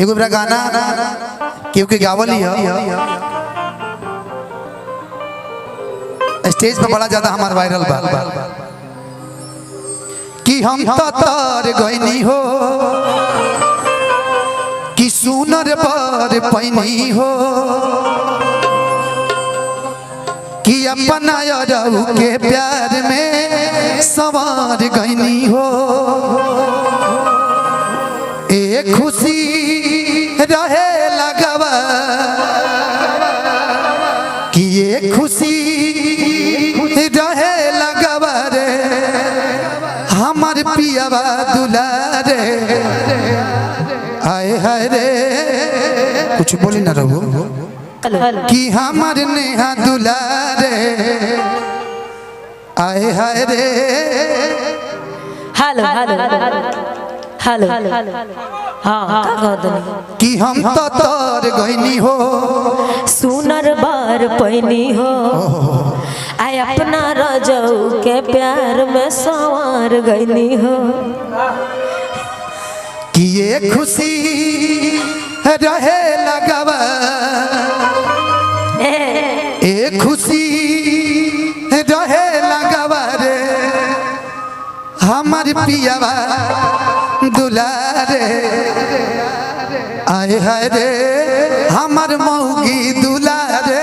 एगो मेरा गाना क्योंकि गावली है स्टेज पे बड़ा ज्यादा हमारा वायरल बा कि हम तो तार गईनी हो कि सुनर पर पैनी हो कि अपना यारू के प्यार में सवार गईनी हो। एक खुशी रहे लगवा कि ये खुशी रहे लगवा रे हमार पियावा दुलारे आए हाय रे कुछ बोली ना रहो कि हमार नेहा दुलारे आए हाय रे हेलो हेलो हाँ कि हम तो तार गईनी हो सुनर बार पैनी हो आय अपना रजऊ के प्यार में सवार गईनी हो। कि ये खुशी रहे लगवा एक खुशी रहे लगवा रे हमार पियावा दुलारे आए हाय रे हमार मौगी दुलारे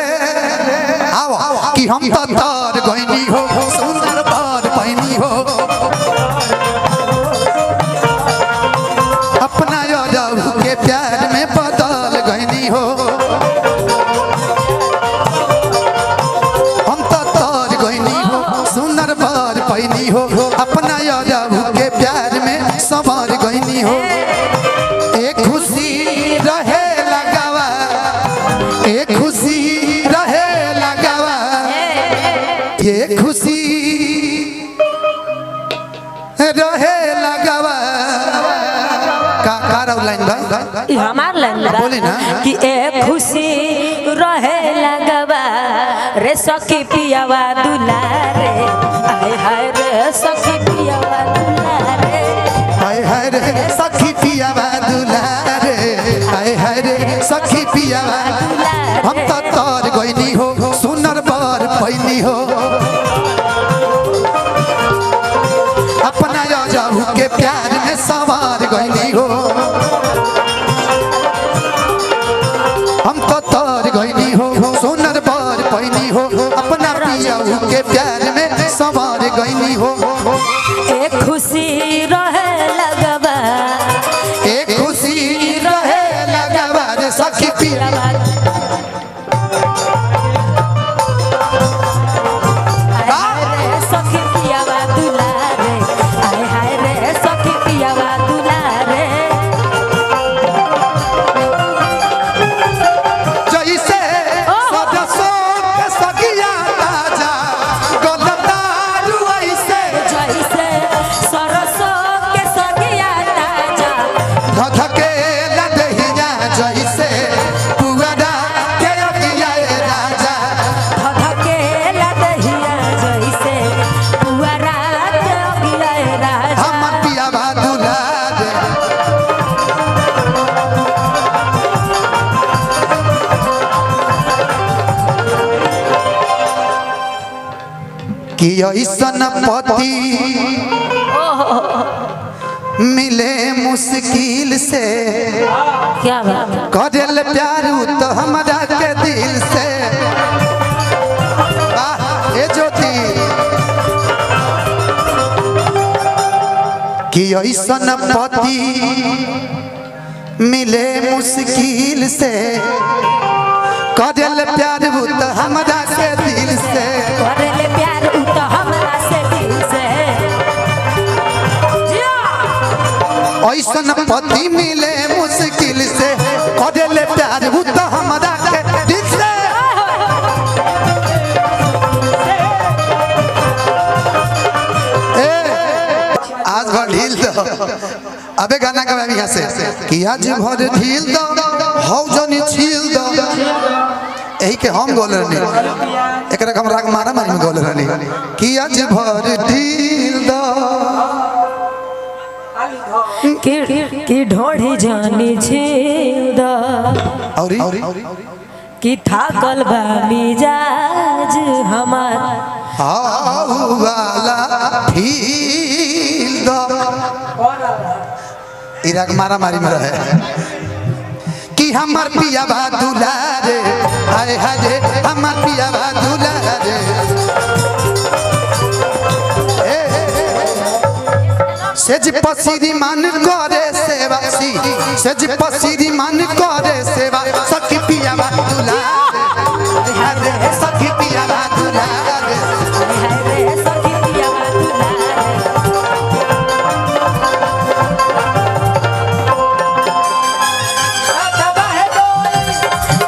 आओ कि हम तो तार गईनी हो सुंदर बार पैनी हो अपना यारू के प्यार में बदल गईनी हो। हम तो तार गईनी हो सुंदर बार पैनी हो अपना यारू के प्यार में सवार गईनी हो। एक खुशी रहे लगावा एक खुशी रहे लगावा ये खुशी रहे लगावा का लाइन बा हमार लाइन बोले ना कि एक खुशी रहे लगवा रे सखी पियावा दुलारे आय हाय रे सखी पियावा दुलारे हाय हाय रे सखी पियावा दुलारे हाय हाय रे सखी पियावा हम तो तार गईनी हो सुनर बार पैनी हो अपना यारू के प्यार में सवार गईनी हो। हम तो तार गईनी हो सुनर बार पैनी हो अपना पियाऊ के प्यार में सवार गईनी हो। एक खुशी रहे लगवा एक खुशी रहे लगवा रे सखी पियावा सखी पियावा दुलारे आय हाय रे सखी पियावा दुलारे जैसे सदसों के सगिया ताजा गलतारू ऐसे जैसे सरसों के सगिया ताजा धधके लदहिया जैसे पुअरा के अगिया राजा धधके लदहिया जैसे पुअरा के अगिया राजा हमर पियावा दुलारे कि ऐसन पति मिले मुश्किल से क्या बात है करल प्यार तो हमरा के दिल से ए ज्योति कि ऐसन पति मिले मुश्किल से करल प्यार तो हमरा के दिल से करले प्यार उ तो हमरा से दिल से ऐसन पति मिले मुश्किल से करल प्यार तो हमरा के दिल से। आज भर ढील दो अबे गाना का यहाँ से कि आज भर ढील दो हौ जनी छील दो यही के हम गोल रहनी एक हम राग मारा मारी में गोल रहनी कि आज भर ढील दो की ढोढ़ी जानी छी औरी कि थाकल बा मिजाज हमार हाउ वाला फील दो इराक मारा मारी में रहे कि हमार पिया बा दुलारे हाय हाय हमार पिया बा दुलारे सेज पसीरी मन करे सेवा सी सेज पसीरी मन करे सेवा सखी पिया बा दुलारे हाय सखी पिया बा दुलारे सखी पिया बा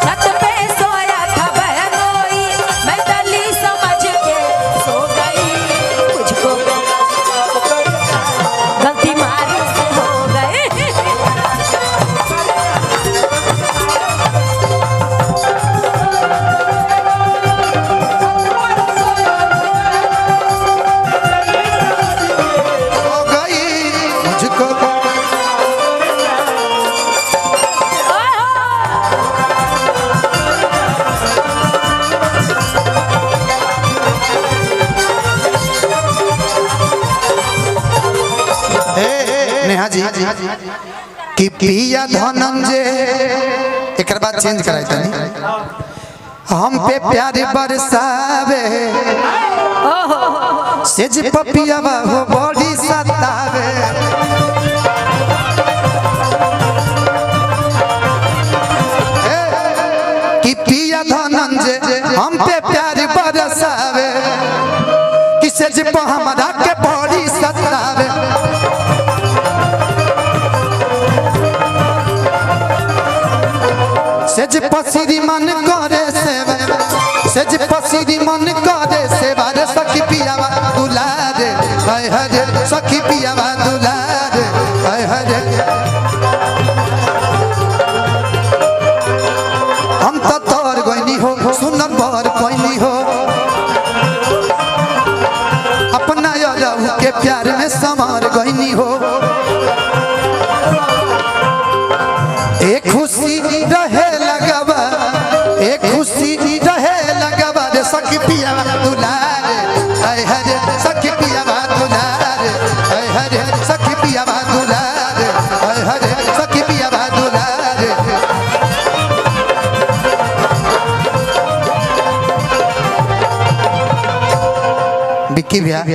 छत पे सोया था बहनोई मैं दली समझ के सो गई मुझको गलती मारी से हो गई हो गई मुझको नेहा जी कि पिया धनंजय एक बात चेंज कराई तनी हम पे प्यार बरसावे सेज पपिया हो बॉडी सतावे कि पिया धनंजय हम पे प्यार बरसावे कि सेज प हमरा के बॉडी सतावे सेज पसीरी मन करे सेवा सेज पसीरी मन करे सेवा रे सखी पियावा दुलारे हाय हाय सखी पियावा दुलारे हाय हाय हम तो तोर गइनी हो सुंदर बर कोइनी हो अपना यार के प्यार में समार गइनी हो एक खुशी रहे लगवा एक खुशी रहे लगवा रे सखी पिया दुलारे हाय हाय सखी पिया दुलारे हाय हाय सखी पिया दुलारे हाय हाय सखी पिया दुलारे बिक्की भैया